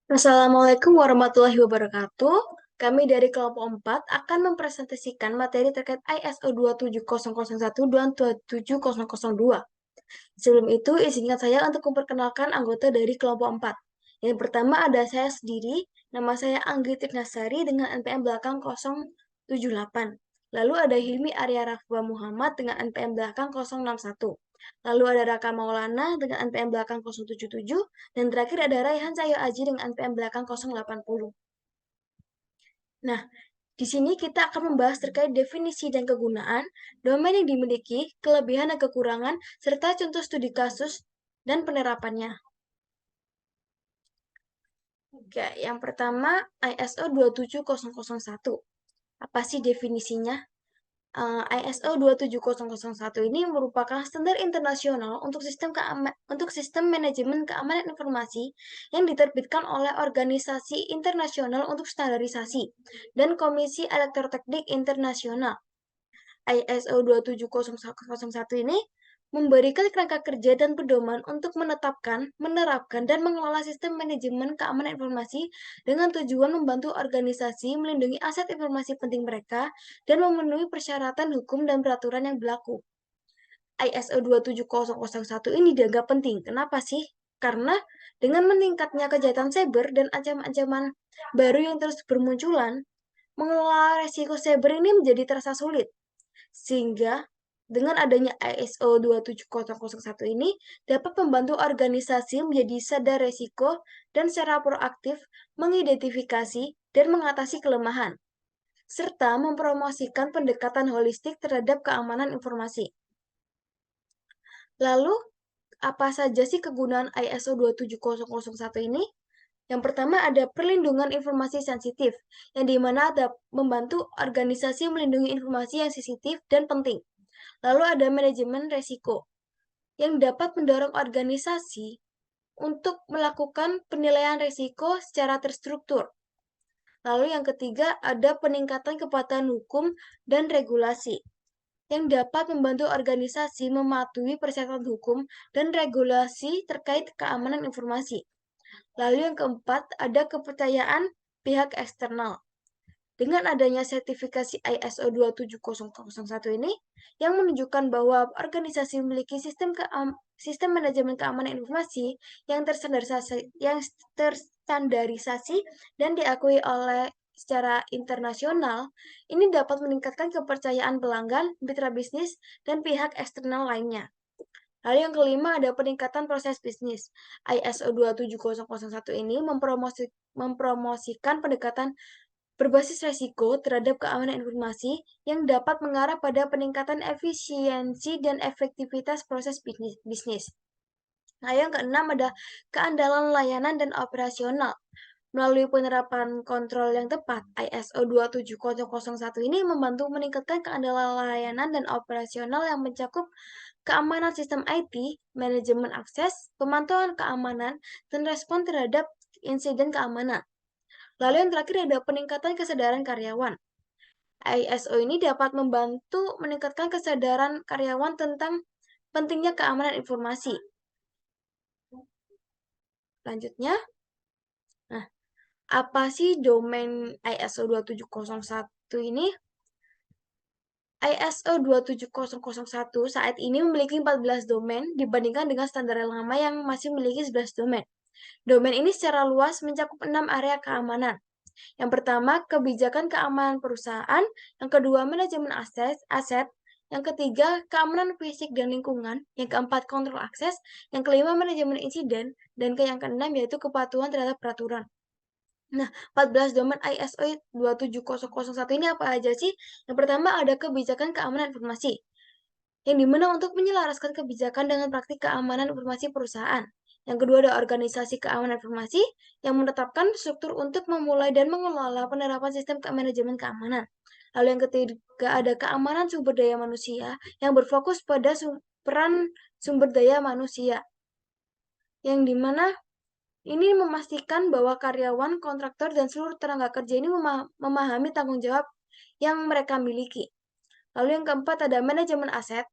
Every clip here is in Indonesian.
Assalamualaikum warahmatullahi wabarakatuh. Kami dari kelompok 4 akan mempresentasikan materi terkait ISO 27001 dan 27002. Sebelum itu, izinkan saya untuk memperkenalkan anggota dari kelompok 4. Yang pertama ada saya sendiri, nama saya Anggit Nasari dengan NPM belakang 078. Lalu ada Hilmi Arya Rafwa Muhammad dengan NPM belakang 061. Lalu ada Raka Maulana dengan NPM belakang 077. Dan terakhir ada Raihan Cahyo Aji dengan NPM belakang 080. Nah, di sini kita akan membahas terkait definisi dan kegunaan, domain yang dimiliki, kelebihan dan kekurangan, serta contoh studi kasus dan penerapannya. Oke, yang pertama ISO 27001. Apa sih definisinya? ISO 27001 ini merupakan standar internasional untuk sistem manajemen keamanan informasi yang diterbitkan oleh Organisasi Internasional untuk Standarisasi dan Komisi Elektroteknik Internasional. ISO 27001 ini memberikan kerangka kerja dan pedoman untuk menetapkan, menerapkan, dan mengelola sistem manajemen keamanan informasi dengan tujuan membantu organisasi melindungi aset informasi penting mereka dan memenuhi persyaratan hukum dan peraturan yang berlaku. ISO 27001 ini dianggap penting. Kenapa sih? Karena dengan meningkatnya kejahatan cyber dan ancaman-ancaman baru yang terus bermunculan, mengelola resiko cyber ini menjadi terasa sulit. Sehingga dengan adanya ISO 27001 ini dapat membantu organisasi menjadi sadar resiko dan secara proaktif mengidentifikasi dan mengatasi kelemahan, serta mempromosikan pendekatan holistik terhadap keamanan informasi. Lalu, apa saja sih kegunaan ISO 27001 ini? Yang pertama ada perlindungan informasi sensitif, yang dimana ada membantu organisasi melindungi informasi yang sensitif dan penting. Lalu ada manajemen resiko, yang dapat mendorong organisasi untuk melakukan penilaian resiko secara terstruktur. Lalu yang ketiga ada peningkatan kepatuhan hukum dan regulasi, yang dapat membantu organisasi mematuhi persyaratan hukum dan regulasi terkait keamanan informasi. Lalu yang keempat, ada kepercayaan pihak eksternal. Dengan adanya sertifikasi ISO 27001 ini, yang menunjukkan bahwa organisasi memiliki sistem manajemen keamanan informasi yang terstandarisasi dan diakui oleh secara internasional, ini dapat meningkatkan kepercayaan pelanggan, mitra bisnis, dan pihak eksternal lainnya. Lalu yang kelima ada peningkatan proses bisnis. ISO 27001 ini mempromosikan pendekatan berbasis resiko terhadap keamanan informasi yang dapat mengarah pada peningkatan efisiensi dan efektivitas proses bisnis. Nah, yang keenam ada keandalan layanan dan operasional. Melalui penerapan kontrol yang tepat, ISO 27001 ini membantu meningkatkan keandalan layanan dan operasional yang mencakup keamanan sistem IT, manajemen akses, pemantauan keamanan, dan respon terhadap insiden keamanan. Lalu yang terakhir ada peningkatan kesadaran karyawan. ISO ini dapat membantu meningkatkan kesadaran karyawan tentang pentingnya keamanan informasi. Selanjutnya, nah, apa sih domain ISO 27001 ini? ISO 27001 saat ini memiliki 14 domain dibandingkan dengan standar yang lama yang masih memiliki 11 domain. Domain ini secara luas mencakup 6 area keamanan. Yang pertama, kebijakan keamanan perusahaan. Yang kedua, manajemen aset. Yang ketiga, keamanan fisik dan lingkungan. Yang keempat, kontrol akses. Yang kelima, manajemen insiden. Dan yang keenam, yaitu kepatuhan terhadap peraturan. Nah, 14 domain ISO 27001 ini apa aja sih? Yang pertama, ada kebijakan keamanan informasi, yang dimana untuk menyelaraskan kebijakan dengan praktik keamanan informasi perusahaan. Yang kedua ada organisasi keamanan informasi yang menetapkan struktur untuk memulai dan mengelola penerapan sistem manajemen keamanan. Lalu yang ketiga ada keamanan sumber daya manusia yang berfokus pada peran sumber daya manusia. Yang dimana ini memastikan bahwa karyawan, kontraktor, dan seluruh tenaga kerja ini memahami tanggung jawab yang mereka miliki. Lalu yang keempat ada manajemen aset,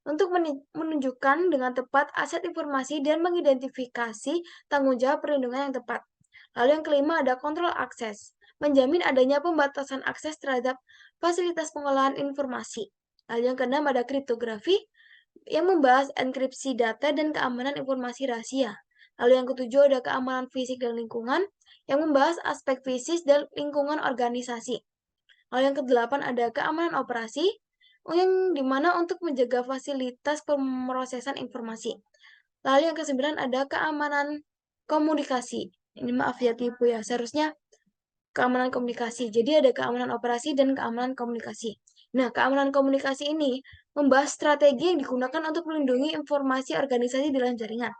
untuk menunjukkan dengan tepat aset informasi dan mengidentifikasi tanggung jawab perlindungan yang tepat. Lalu yang kelima ada kontrol akses, menjamin adanya pembatasan akses terhadap fasilitas pengolahan informasi. Lalu yang keenam ada kriptografi, yang membahas enkripsi data dan keamanan informasi rahasia. Lalu yang ketujuh ada keamanan fisik dan lingkungan, yang membahas aspek fisik dan lingkungan organisasi. Lalu yang kedelapan ada keamanan operasi, yang dimana untuk menjaga fasilitas pemrosesan informasi. Lalu yang kesembilan ada keamanan komunikasi. Ini maaf ya tipu ya, seharusnya keamanan komunikasi. Jadi ada keamanan operasi dan keamanan komunikasi. Nah, keamanan komunikasi ini membahas strategi yang digunakan untuk melindungi informasi organisasi dalam jaringan.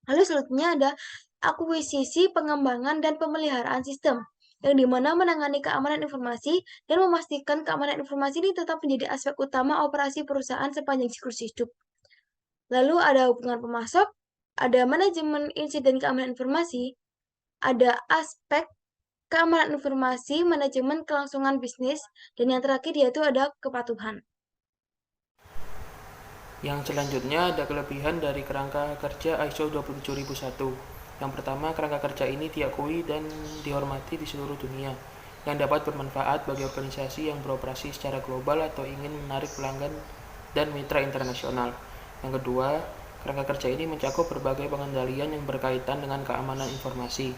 Lalu selanjutnya ada akuisisi, pengembangan, dan pemeliharaan sistem, yang dimana menangani keamanan informasi dan memastikan keamanan informasi ini tetap menjadi aspek utama operasi perusahaan sepanjang siklus hidup. Lalu ada hubungan pemasok, ada manajemen insiden keamanan informasi, ada aspek keamanan informasi, manajemen kelangsungan bisnis, dan yang terakhir yaitu ada kepatuhan. Yang selanjutnya ada kelebihan dari kerangka kerja ISO 27001. Yang pertama, kerangka kerja ini diakui dan dihormati di seluruh dunia, yang dapat bermanfaat bagi organisasi yang beroperasi secara global atau ingin menarik pelanggan dan mitra internasional. Yang kedua, kerangka kerja ini mencakup berbagai pengendalian yang berkaitan dengan keamanan informasi,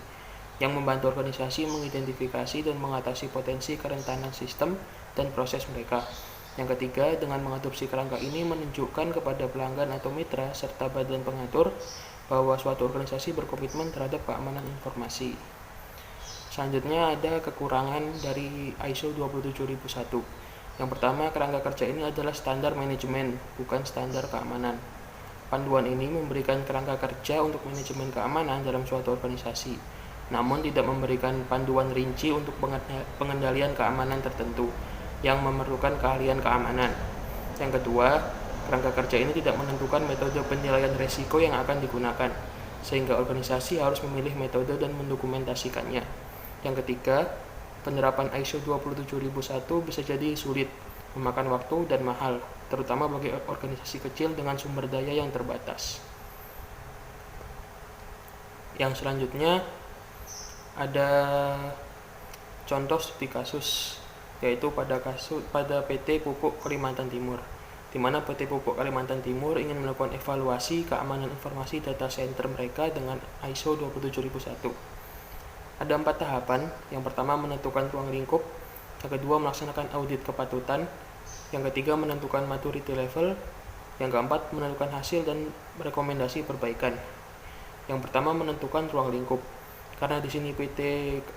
yang membantu organisasi mengidentifikasi dan mengatasi potensi kerentanan sistem dan proses mereka. Yang ketiga, dengan mengadopsi kerangka ini menunjukkan kepada pelanggan atau mitra serta badan pengatur bahwa suatu organisasi berkomitmen terhadap keamanan informasi. Selanjutnya ada kekurangan dari ISO 27001. Yang pertama, kerangka kerja ini adalah standar manajemen, bukan standar keamanan. Panduan ini memberikan kerangka kerja untuk manajemen keamanan dalam suatu organisasi, namun tidak memberikan panduan rinci untuk pengendalian keamanan tertentu yang memerlukan keahlian keamanan. Yang kedua, kerangka kerja ini tidak menentukan metode penilaian risiko yang akan digunakan, sehingga organisasi harus memilih metode dan mendokumentasikannya. Yang ketiga, penerapan ISO 27001 bisa jadi sulit, memakan waktu dan mahal, terutama bagi organisasi kecil dengan sumber daya yang terbatas. Yang selanjutnya ada contoh studi kasus, yaitu pada PT Pupuk Kalimantan Timur, di mana PT Pupuk Kalimantan Timur ingin melakukan evaluasi keamanan informasi data center mereka dengan ISO 27001. Ada 4 tahapan. Yang pertama, menentukan ruang lingkup. Yang kedua, melaksanakan audit kepatutan. Yang ketiga, menentukan maturity level. Yang keempat, menentukan hasil dan rekomendasi perbaikan. Yang pertama, menentukan ruang lingkup. Karena di sini PT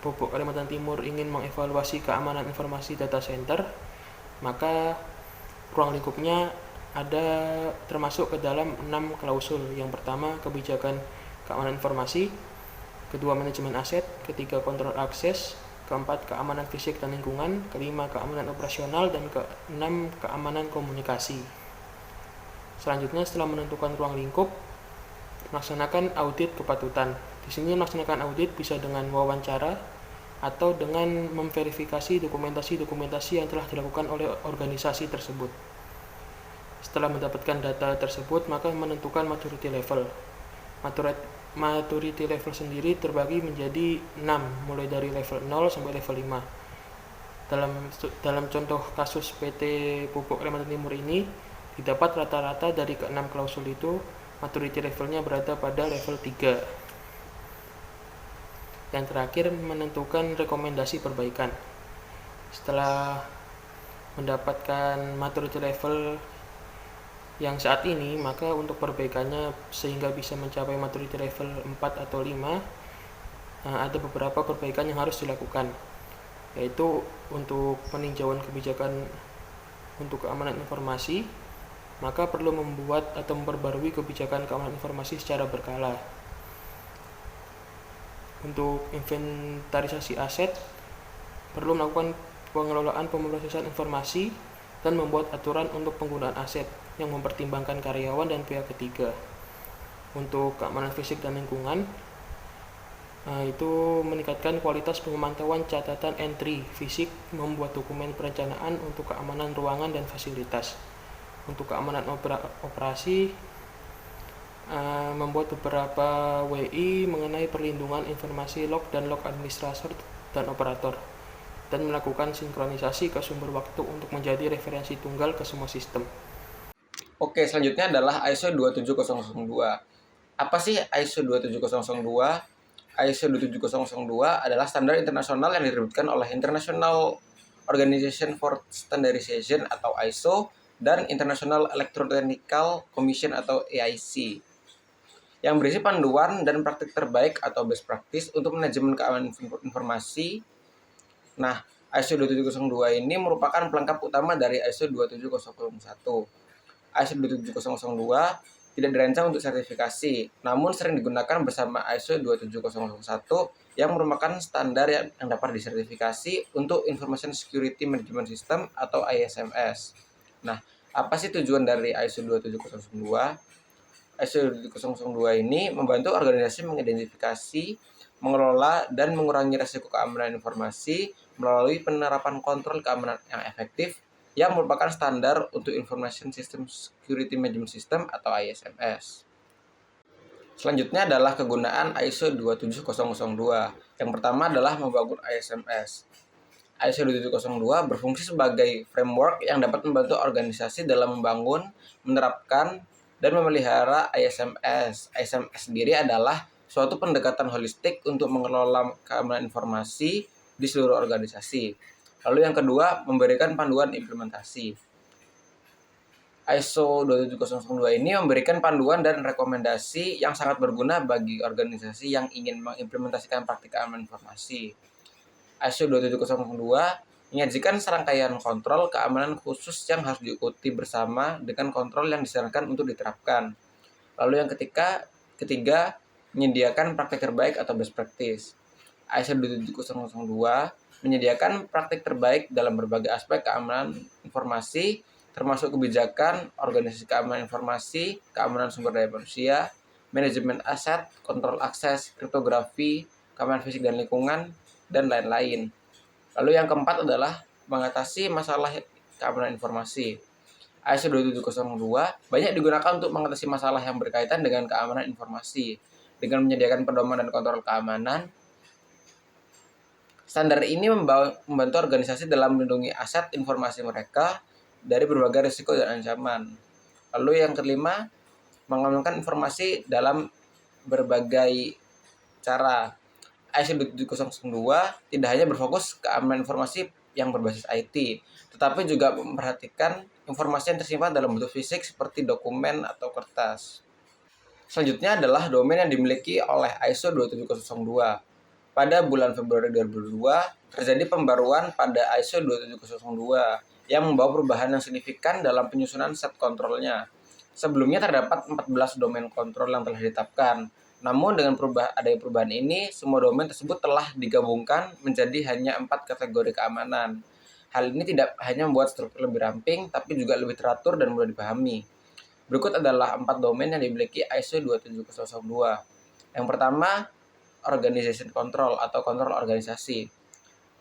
Pupuk Kalimantan Timur ingin mengevaluasi keamanan informasi data center, maka ruang lingkupnya ada termasuk ke dalam 6 klausul. Yang pertama, kebijakan keamanan informasi, kedua, manajemen aset, ketiga, kontrol akses, keempat, keamanan fisik dan lingkungan, kelima, keamanan operasional, dan keenam, keamanan komunikasi. Selanjutnya, setelah menentukan ruang lingkup, melaksanakan audit kepatutan. Di sini melaksanakan audit bisa dengan wawancara atau dengan memverifikasi dokumentasi-dokumentasi yang telah dilakukan oleh organisasi tersebut. Setelah mendapatkan data tersebut, maka menentukan maturity level. Maturity level sendiri terbagi menjadi 6, mulai dari level 0 sampai level 5. Dalam contoh kasus PT Pupuk Kalimantan Timur ini, didapat rata-rata dari ke-6 klausul itu maturity levelnya berada pada level 3. Yang terakhir, menentukan rekomendasi perbaikan. Setelah mendapatkan maturity level yang saat ini, maka untuk perbaikannya sehingga bisa mencapai maturity level 4 atau 5, ada beberapa perbaikan yang harus dilakukan, yaitu untuk peninjauan kebijakan untuk keamanan informasi, maka perlu membuat atau memperbarui kebijakan keamanan informasi secara berkala. Untuk inventarisasi aset, perlu melakukan pengelolaan pemrosesan informasi dan membuat aturan untuk penggunaan aset yang mempertimbangkan karyawan dan pihak ketiga. Untuk keamanan fisik dan lingkungan, itu meningkatkan kualitas pemantauan catatan entry fisik, membuat dokumen perencanaan untuk keamanan ruangan dan fasilitas. Untuk keamanan operasi, membuat beberapa WI mengenai perlindungan informasi log dan log administrator dan operator, dan melakukan sinkronisasi ke sumber waktu untuk menjadi referensi tunggal ke semua sistem. Oke, selanjutnya adalah ISO 27002. Apa sih ISO 27002? ISO 27002 adalah standar internasional yang diterbitkan oleh International Organization for Standardization atau ISO dan International Electrotechnical Commission atau AIC, yang berisi panduan dan praktik terbaik atau best practice untuk manajemen keamanan informasi. Nah, ISO 27002 ini merupakan pelengkap utama dari ISO 27001. ISO 27002 tidak dirancang untuk sertifikasi, namun sering digunakan bersama ISO 27001 yang merupakan standar yang dapat disertifikasi untuk Information Security Management System atau ISMS. Nah, apa sih tujuan dari ISO 27002? ISO 27002 ini membantu organisasi mengidentifikasi, mengelola, dan mengurangi risiko keamanan informasi melalui penerapan kontrol keamanan yang efektif yang merupakan standar untuk Information System Security Management System atau ISMS. Selanjutnya adalah kegunaan ISO 27002. Yang pertama adalah membangun ISMS. ISO 27002 berfungsi sebagai framework yang dapat membantu organisasi dalam membangun, menerapkan, dan memelihara ISMS. ISMS sendiri adalah suatu pendekatan holistik untuk mengelola keamanan informasi di seluruh organisasi. Lalu yang kedua, memberikan panduan implementasi. ISO 27002 ini memberikan panduan dan rekomendasi yang sangat berguna bagi organisasi yang ingin mengimplementasikan praktik keamanan informasi. ISO 27002 menyajikan serangkaian kontrol keamanan khusus yang harus diikuti bersama dengan kontrol yang disarankan untuk diterapkan. Lalu yang ketiga, menyediakan praktik terbaik atau best practice. ISO 27002 menyediakan praktik terbaik dalam berbagai aspek keamanan informasi, termasuk kebijakan, organisasi keamanan informasi, keamanan sumber daya manusia, manajemen aset, kontrol akses, kriptografi, keamanan fisik dan lingkungan, dan lain-lain. Lalu yang keempat adalah mengatasi masalah keamanan informasi. ISO 27002 banyak digunakan untuk mengatasi masalah yang berkaitan dengan keamanan informasi, dengan menyediakan pedoman dan kontrol keamanan. Standar ini membantu organisasi dalam melindungi aset informasi mereka dari berbagai risiko dan ancaman. Lalu yang kelima, mengamankan informasi dalam berbagai cara. ISO 27002 tidak hanya berfokus keamanan informasi yang berbasis IT, tetapi juga memperhatikan informasi yang tersimpan dalam bentuk fisik seperti dokumen atau kertas. Selanjutnya adalah domain yang dimiliki oleh ISO 27002. Pada bulan Februari 2002, terjadi pembaruan pada ISO 27002 yang membawa perubahan yang signifikan dalam penyusunan set kontrolnya. Sebelumnya terdapat 14 domain kontrol yang telah ditetapkan. Namun dengan adanya perubahan ini, semua domain tersebut telah digabungkan menjadi hanya 4 kategori keamanan. Hal ini tidak hanya membuat struktur lebih ramping, tapi juga lebih teratur dan mudah dipahami. Berikut adalah 4 domain yang dimiliki ISO 27002. Yang pertama, Organization Control atau kontrol organisasi.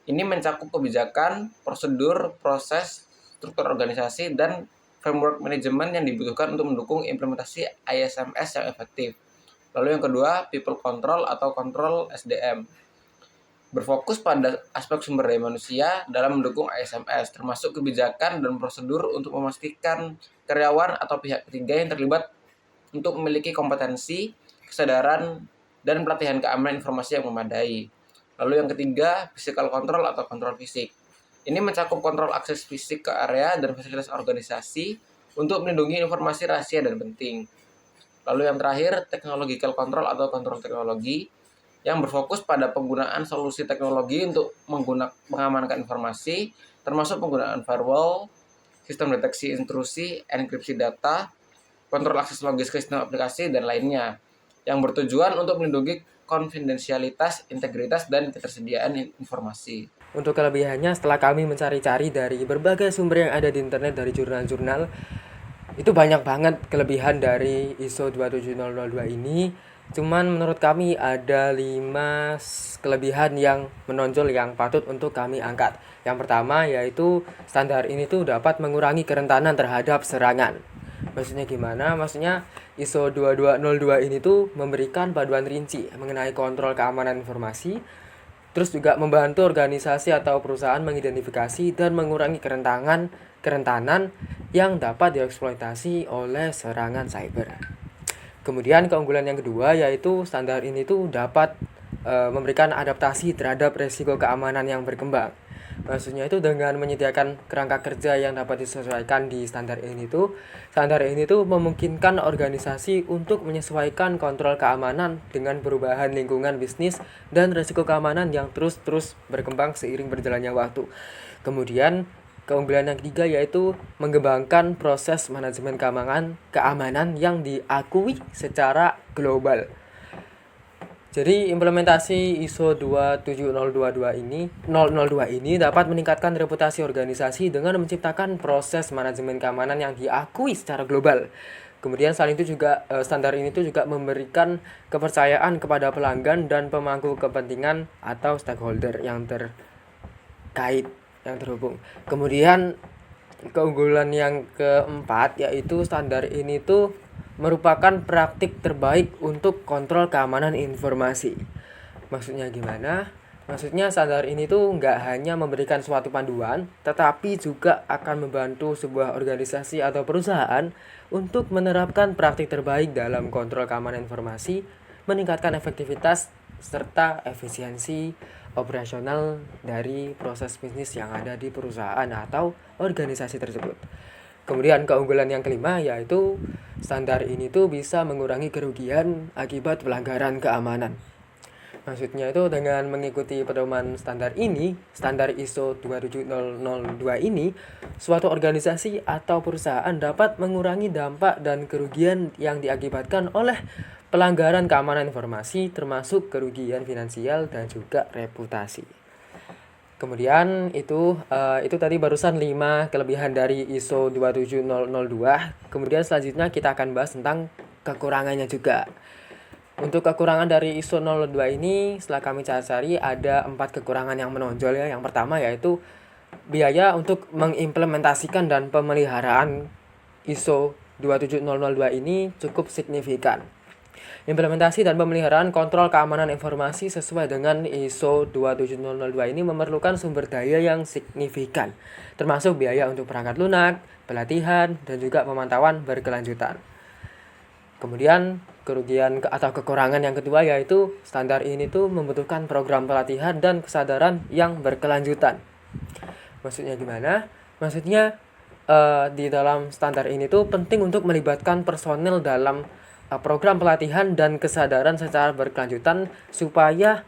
Ini mencakup kebijakan, prosedur, proses, struktur organisasi, dan framework manajemen yang dibutuhkan untuk mendukung implementasi ISMS yang efektif. Lalu yang kedua, People Control atau kontrol SDM. Berfokus pada aspek sumber daya manusia dalam mendukung ISMS, termasuk kebijakan dan prosedur untuk memastikan karyawan atau pihak ketiga yang terlibat untuk memiliki kompetensi, kesadaran, dan pelatihan keamanan informasi yang memadai. Lalu yang ketiga, physical control atau kontrol fisik. Ini mencakup kontrol akses fisik ke area dan fasilitas organisasi untuk melindungi informasi rahasia dan penting. Lalu yang terakhir, technological control atau kontrol teknologi yang berfokus pada penggunaan solusi teknologi untuk mengamankan informasi, termasuk penggunaan firewall, sistem deteksi intrusi, enkripsi data, kontrol akses logis ke sistem aplikasi, dan lainnya, yang bertujuan untuk melindungi konfidensialitas, integritas, dan ketersediaan informasi. Untuk kelebihannya, setelah kami mencari-cari dari berbagai sumber yang ada di internet, dari jurnal-jurnal, itu banyak banget kelebihan dari ISO 27002 ini. Cuman menurut kami ada 5 kelebihan yang menonjol yang patut untuk kami angkat. Yang pertama yaitu standar ini tuh dapat mengurangi kerentanan terhadap serangan. Maksudnya gimana? Maksudnya ISO 2202 ini tuh memberikan panduan rinci mengenai kontrol keamanan informasi, terus juga membantu organisasi atau perusahaan mengidentifikasi dan mengurangi kerentanan yang dapat dieksploitasi oleh serangan cyber. Kemudian keunggulan yang kedua yaitu standar ini tuh dapat memberikan adaptasi terhadap resiko keamanan yang berkembang. Maksudnya itu dengan menyediakan kerangka kerja yang dapat disesuaikan di standar ini tuh memungkinkan organisasi untuk menyesuaikan kontrol keamanan dengan perubahan lingkungan bisnis dan resiko keamanan yang terus berkembang seiring berjalannya waktu. Kemudian keunggulan yang ketiga yaitu mengembangkan proses manajemen keamanan yang diakui secara global. Jadi implementasi ISO 27002 ini dapat meningkatkan reputasi organisasi dengan menciptakan proses manajemen keamanan yang diakui secara global. Kemudian selain itu juga standar ini tuh juga memberikan kepercayaan kepada pelanggan dan pemangku kepentingan atau stakeholder yang terkait, yang terhubung. Kemudian keunggulan yang keempat yaitu standar ini tuh merupakan praktik terbaik untuk kontrol keamanan informasi. Maksudnya gimana? Maksudnya standar ini tuh nggak hanya memberikan suatu panduan, tetapi juga akan membantu sebuah organisasi atau perusahaan untuk menerapkan praktik terbaik dalam kontrol keamanan informasi, meningkatkan efektivitas serta efisiensi operasional dari proses bisnis yang ada di perusahaan atau organisasi tersebut. Kemudian keunggulan yang kelima yaitu standar ini tuh bisa mengurangi kerugian akibat pelanggaran keamanan. Maksudnya itu dengan mengikuti pedoman standar ISO 27002 ini, suatu organisasi atau perusahaan dapat mengurangi dampak dan kerugian yang diakibatkan oleh pelanggaran keamanan informasi, termasuk kerugian finansial dan juga reputasi. Kemudian itu tadi barusan 5 kelebihan dari ISO 27002. Kemudian selanjutnya kita akan bahas tentang kekurangannya juga. Untuk kekurangan dari ISO 02 ini setelah kami cari ada 4 kekurangan yang menonjol ya. Yang pertama yaitu biaya untuk mengimplementasikan dan pemeliharaan ISO 27002 ini cukup signifikan. Implementasi dan pemeliharaan kontrol keamanan informasi sesuai dengan ISO 27002 ini memerlukan sumber daya yang signifikan, termasuk biaya untuk perangkat lunak, pelatihan, dan juga pemantauan berkelanjutan. Kemudian kerugian atau kekurangan yang kedua yaitu standar ini tuh membutuhkan program pelatihan dan kesadaran yang berkelanjutan. Maksudnya gimana? Maksudnya di dalam standar ini tuh penting untuk melibatkan personel dalam program pelatihan dan kesadaran secara berkelanjutan supaya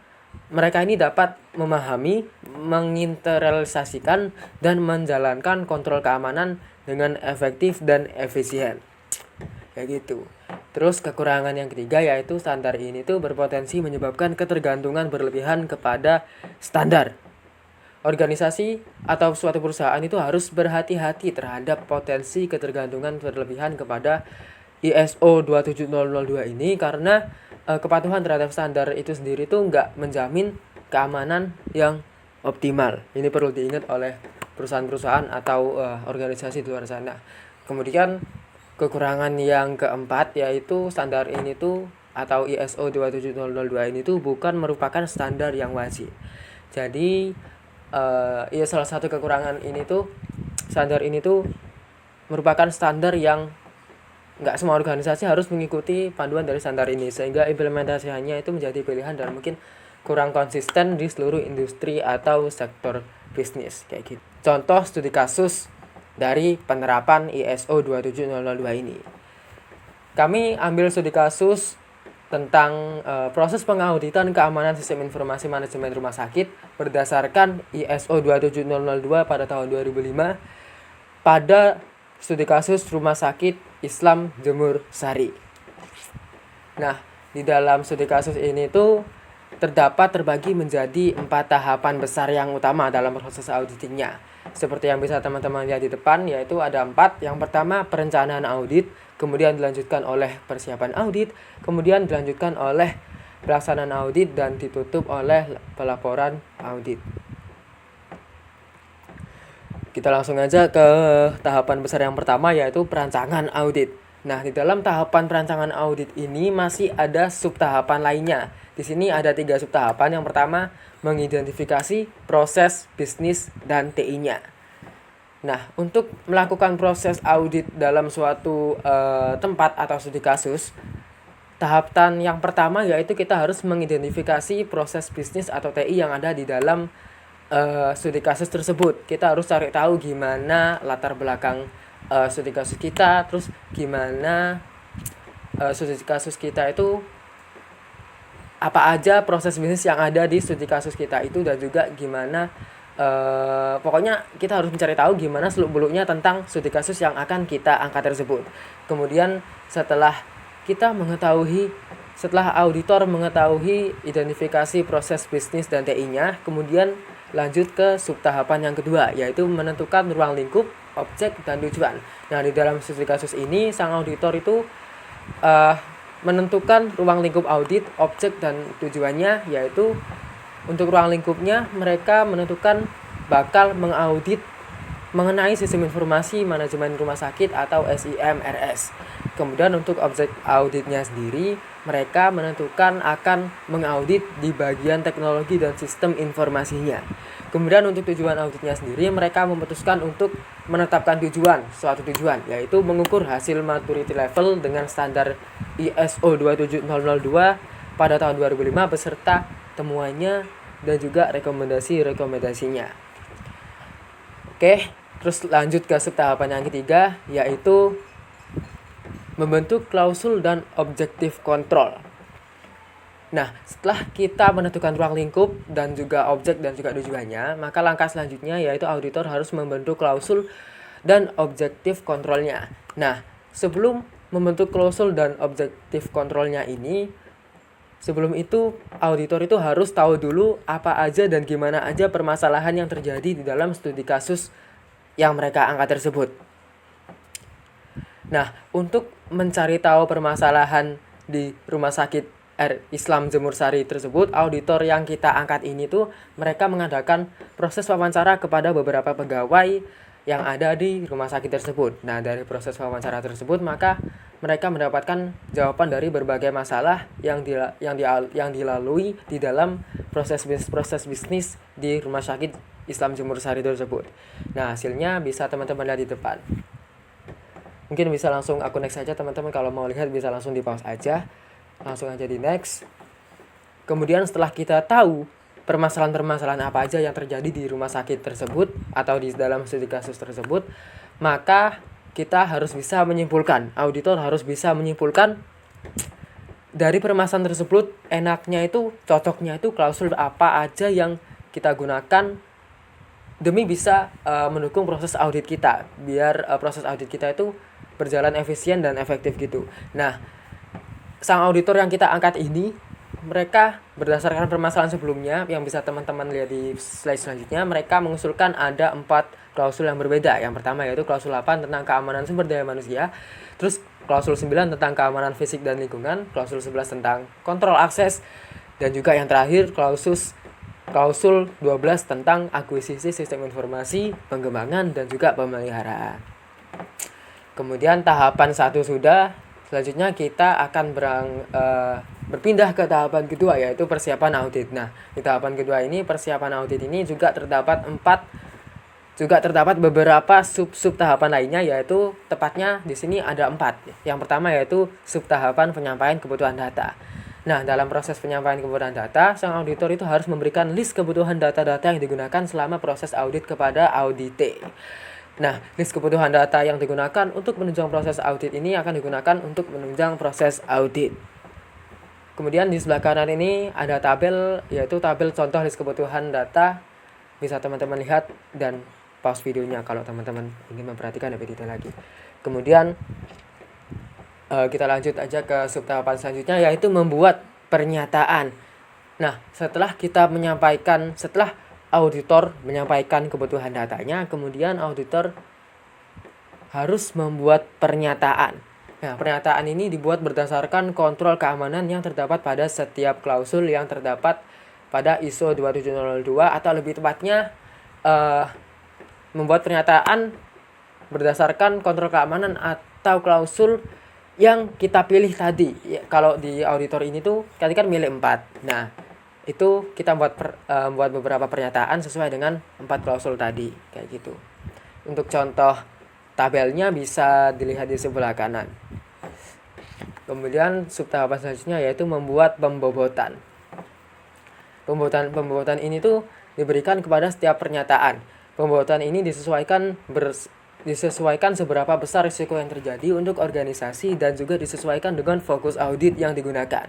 mereka ini dapat memahami, menginternalisasikan, dan menjalankan kontrol keamanan dengan efektif dan efisien. Kayak gitu. Terus kekurangan yang ketiga yaitu standar ini tuh berpotensi menyebabkan ketergantungan berlebihan kepada standar. Organisasi atau suatu perusahaan itu harus berhati-hati terhadap potensi ketergantungan berlebihan kepada ISO 27002 ini karena kepatuhan terhadap standar itu sendiri tuh nggak menjamin keamanan yang optimal. Ini perlu diingat oleh perusahaan-perusahaan atau organisasi di luar sana. Kemudian kekurangan yang keempat yaitu standar ini tuh atau ISO 27002 ini tuh bukan merupakan standar yang wajib. Jadi salah satu kekurangan ini tuh standar ini tuh merupakan standar yang nggak semua organisasi harus mengikuti panduan dari standar ini sehingga implementasinya itu menjadi pilihan dan mungkin kurang konsisten di seluruh industri atau sektor bisnis kayak gitu. Contoh studi kasus dari penerapan ISO 27002 ini. Kami ambil studi kasus tentang proses pengauditan keamanan sistem informasi manajemen rumah sakit berdasarkan ISO 27002 pada tahun 2005 pada studi kasus Rumah Sakit Islam Jemur Sari. Nah, di dalam studi kasus ini tuh terbagi menjadi 4 tahapan besar yang utama dalam proses auditingnya. Seperti yang bisa teman-teman lihat di depan, yaitu ada 4. Yang pertama, perencanaan audit, kemudian dilanjutkan oleh persiapan audit, kemudian dilanjutkan oleh pelaksanaan audit, dan ditutup oleh pelaporan audit. Kita langsung aja ke tahapan besar yang pertama yaitu perancangan audit. Nah, di dalam tahapan perancangan audit ini masih ada subtahapan lainnya. Di sini ada 3 subtahapan. Yang pertama, mengidentifikasi proses, bisnis, dan TI-nya. Nah, untuk melakukan proses audit dalam suatu tempat atau studi kasus, tahapan yang pertama yaitu kita harus mengidentifikasi proses bisnis atau TI yang ada di dalam studi kasus tersebut. Kita harus cari tahu gimana latar belakang studi kasus kita, terus gimana studi kasus kita itu apa aja proses bisnis yang ada di studi kasus kita itu, dan juga gimana pokoknya kita harus mencari tahu gimana seluk-beluknya tentang studi kasus yang akan kita angkat tersebut. Kemudian setelah auditor mengetahui identifikasi proses bisnis dan TI-nya, kemudian lanjut ke subtahapan yang kedua, yaitu menentukan ruang lingkup, objek, dan tujuan. Nah, di dalam studi kasus ini sang auditor itu menentukan ruang lingkup audit, objek, dan tujuannya, yaitu untuk ruang lingkupnya mereka menentukan bakal mengaudit mengenai sistem informasi manajemen rumah sakit atau SIMRS. Kemudian untuk objek auditnya sendiri, mereka menentukan akan mengaudit di bagian teknologi dan sistem informasinya. Kemudian untuk tujuan auditnya sendiri, mereka memutuskan untuk menetapkan suatu tujuan, yaitu mengukur hasil maturity level dengan standar ISO 27002 pada tahun 2005 beserta temuannya dan juga rekomendasinya. Oke, terus lanjut ke subtahapan yang ketiga, yaitu membentuk klausul dan objektif kontrol. Nah, setelah kita menentukan ruang lingkup dan juga objek dan juga tujuannya, maka langkah selanjutnya yaitu auditor harus membentuk klausul dan objektif kontrolnya. Nah, sebelum membentuk klausul dan objektif kontrolnya ini, sebelum itu auditor itu harus tahu dulu apa aja dan gimana aja permasalahan yang terjadi di dalam studi kasus yang mereka angkat tersebut. Nah, untuk mencari tahu permasalahan di rumah sakit Islam Jemur Sari tersebut, auditor yang kita angkat ini tuh mereka mengadakan proses wawancara kepada beberapa pegawai yang ada di rumah sakit tersebut. Nah, dari proses wawancara tersebut maka mereka mendapatkan jawaban dari berbagai masalah yang dilalui di dalam proses bisnis di rumah sakit Islam Jemur Sari tersebut. Nah, hasilnya bisa teman-teman lihat di depan. Mungkin bisa langsung aku next aja teman-teman, kalau mau lihat bisa langsung di pause aja. Langsung aja di next. Kemudian setelah kita tahu permasalahan-permasalahan apa aja yang terjadi di rumah sakit tersebut atau di dalam studi kasus tersebut, maka kita harus bisa menyimpulkan, auditor harus bisa menyimpulkan dari permasalahan tersebut enaknya itu, cocoknya itu klausul apa aja yang kita gunakan demi bisa mendukung proses audit kita, biar proses audit kita itu berjalan efisien dan efektif gitu. Nah, sang auditor yang kita angkat ini, mereka berdasarkan permasalahan sebelumnya yang bisa teman-teman lihat di slide selanjutnya, mereka mengusulkan ada 4 klausul yang berbeda. Yang pertama yaitu klausul 8 tentang keamanan sumber daya manusia, terus klausul 9 tentang keamanan fisik dan lingkungan, klausul 11 tentang kontrol akses, dan juga yang terakhir klausul 12 tentang akuisisi sistem informasi, pengembangan, dan juga pemeliharaan. Kemudian tahapan 1 sudah, selanjutnya kita akan berpindah ke tahapan kedua, yaitu persiapan audit. Nah, di tahapan kedua ini, persiapan audit ini juga terdapat beberapa sub tahapan lainnya, yaitu tepatnya di sini ada 4. Yang pertama yaitu sub tahapan penyampaian kebutuhan data. Nah, dalam proses penyampaian kebutuhan data, sang auditor itu harus memberikan list kebutuhan data-data yang digunakan selama proses audit kepada audite. Nah, list kebutuhan data yang digunakan untuk menunjang proses audit ini akan digunakan untuk menunjang proses audit. Kemudian di sebelah kanan ini ada tabel, yaitu tabel contoh list kebutuhan data. Bisa teman-teman lihat dan pause videonya kalau teman-teman ingin memperhatikan lebih detail lagi. Kemudian kita lanjut aja ke subtahapan selanjutnya, yaitu membuat pernyataan. Nah, setelah auditor menyampaikan kebutuhan datanya, kemudian auditor harus membuat pernyataan. Nah, pernyataan ini dibuat berdasarkan kontrol keamanan yang terdapat pada setiap klausul yang terdapat pada ISO 27002, atau lebih tepatnya membuat pernyataan berdasarkan kontrol keamanan atau klausul yang kita pilih tadi. Ya, kalau di auditor ini tuh tadi kan milih 4. Nah, itu kita buat beberapa pernyataan sesuai dengan 4 klausul tadi, kayak gitu. Untuk contoh tabelnya bisa dilihat di sebelah kanan. Kemudian subtahapan selanjutnya yaitu membuat pembobotan. Pembobotan ini tuh diberikan kepada setiap pernyataan. Pembobotan ini disesuaikan seberapa besar risiko yang terjadi untuk organisasi dan juga disesuaikan dengan fokus audit yang digunakan.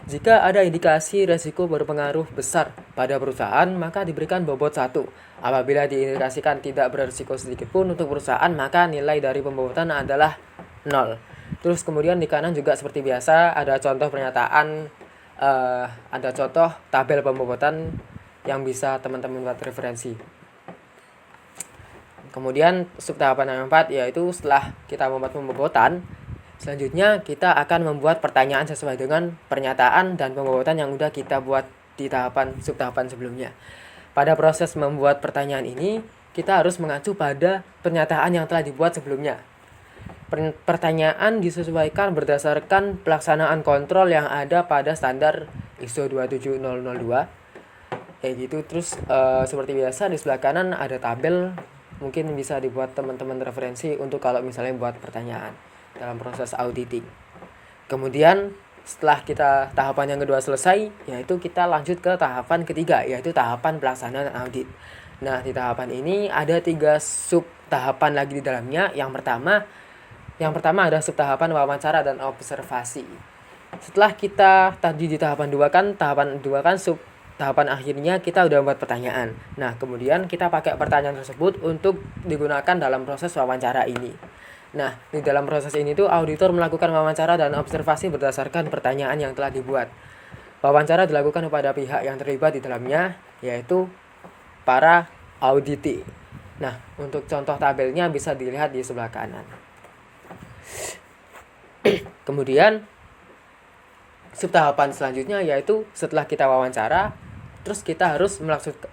Jika ada indikasi risiko berpengaruh besar pada perusahaan, maka diberikan bobot 1. Apabila diindikasikan tidak berisiko sedikit pun untuk perusahaan, maka nilai dari pembobotan adalah 0. Terus kemudian di kanan juga seperti biasa ada contoh pernyataan, ada contoh tabel pembobotan yang bisa teman-teman buat referensi. Kemudian subtahapan yang 4 yaitu setelah kita membuat pembobotan, selanjutnya kita akan membuat pertanyaan sesuai dengan pernyataan dan pembobotan yang udah kita buat di subtahapan sebelumnya. Pada proses membuat pertanyaan ini, kita harus mengacu pada pernyataan yang telah dibuat sebelumnya. Pertanyaan disesuaikan berdasarkan pelaksanaan kontrol yang ada pada standar ISO 27002. Kayak gitu. Terus seperti biasa di sebelah kanan ada tabel, mungkin bisa dibuat teman-teman referensi untuk kalau misalnya buat pertanyaan dalam proses auditing. Kemudian setelah kita tahapan yang kedua selesai, yaitu kita lanjut ke tahapan ketiga, yaitu tahapan pelaksanaan audit. Nah, di tahapan ini ada 3 sub tahapan lagi di dalamnya. Yang pertama ada subtahapan wawancara dan observasi. Setelah kita tadi di tahapan 2 kan tahapan akhirnya kita udah membuat pertanyaan. Nah, kemudian kita pakai pertanyaan tersebut untuk digunakan dalam proses wawancara ini. Nah, di dalam proses ini tuh auditor melakukan wawancara dan observasi berdasarkan pertanyaan yang telah dibuat. Wawancara dilakukan kepada pihak yang terlibat di dalamnya, yaitu para auditi. Nah, untuk contoh tabelnya bisa dilihat di sebelah kanan. Kemudian subtahapan selanjutnya yaitu setelah kita wawancara, terus kita harus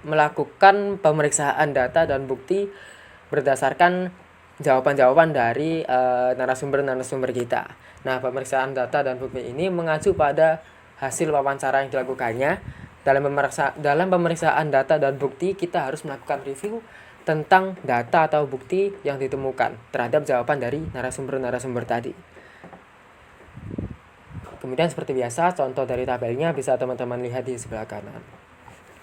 melakukan pemeriksaan data dan bukti berdasarkan jawaban-jawaban dari narasumber kita. Nah, pemeriksaan data dan bukti ini mengacu pada hasil wawancara yang dilakukannya. Dalam pemeriksaan data dan bukti, kita harus melakukan review tentang data atau bukti yang ditemukan terhadap jawaban dari narasumber tadi. Kemudian seperti biasa, contoh dari tabelnya bisa teman-teman lihat di sebelah kanan.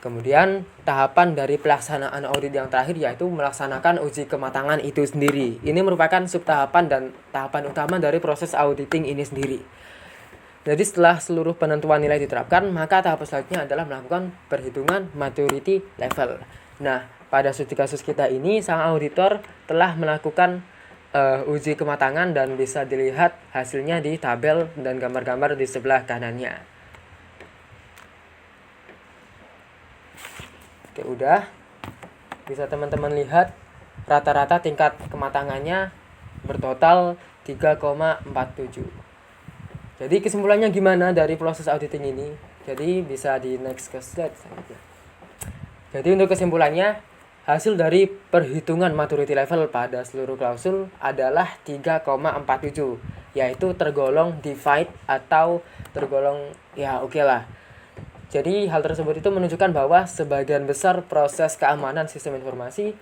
Kemudian tahapan dari pelaksanaan audit yang terakhir yaitu melaksanakan uji kematangan itu sendiri. Ini merupakan subtahapan dan tahapan utama dari proses auditing ini sendiri. Jadi setelah seluruh penentuan nilai diterapkan, maka tahap selanjutnya adalah melakukan perhitungan maturity level. Nah, pada studi kasus kita ini, sang auditor telah melakukan uji kematangan dan bisa dilihat hasilnya di tabel dan gambar-gambar di sebelah kanannya. Oke, udah. Bisa teman-teman lihat rata-rata tingkat kematangannya bertotal 3,47. Jadi kesimpulannya gimana dari proses auditing ini? Jadi bisa di next slide saja. Jadi untuk kesimpulannya, hasil dari perhitungan maturity level pada seluruh klausul adalah 3,47, yaitu tergolong defied atau tergolong ya oke lah. Jadi hal tersebut itu menunjukkan bahwa sebagian besar proses keamanan sistem informasi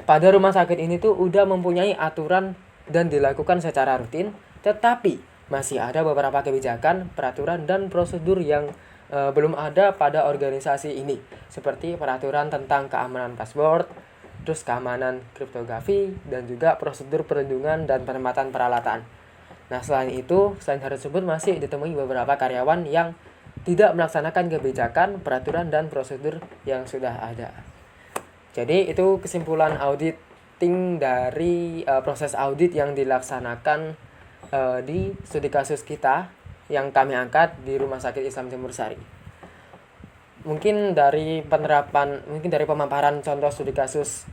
pada rumah sakit ini tuh udah mempunyai aturan dan dilakukan secara rutin, tetapi masih ada beberapa kebijakan, peraturan, dan prosedur yang belum ada pada organisasi ini, seperti peraturan tentang keamanan password, terus keamanan kriptografi, dan juga prosedur perlindungan dan penempatan peralatan. Nah, selain hal tersebut masih ditemui beberapa karyawan yang tidak melaksanakan kebijakan, peraturan, dan prosedur yang sudah ada. Jadi itu kesimpulan auditing dari proses audit yang dilaksanakan di studi kasus kita yang kami angkat di Rumah Sakit Islam Jemur Sari. Mungkin dari pemaparan contoh studi kasus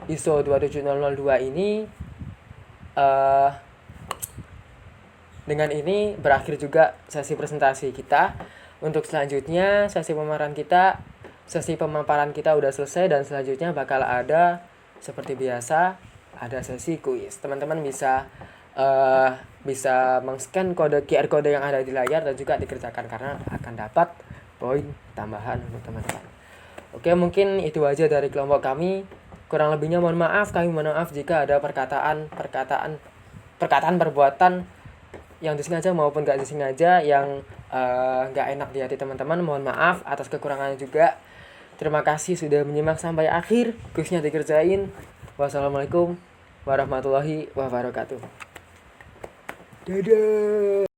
ISO 27002 ini, dengan ini berakhir juga sesi presentasi kita. Untuk selanjutnya sesi pemaparan kita udah selesai dan selanjutnya bakal ada seperti biasa ada sesi kuis. Teman-teman bisa bisa meng-scan kode QR kode yang ada di layar dan juga dikerjakan karena akan dapat poin tambahan untuk teman-teman. Oke, mungkin itu aja dari kelompok kami. Kurang lebihnya mohon maaf, kami mohon maaf jika ada perbuatan yang disengaja maupun gak disengaja yang gak enak di hati teman-teman. Mohon maaf atas kekurangannya juga. Terima kasih sudah menyimak sampai akhir. Kuisnya dikerjain. Wassalamualaikum warahmatullahi wabarakatuh. Dadah.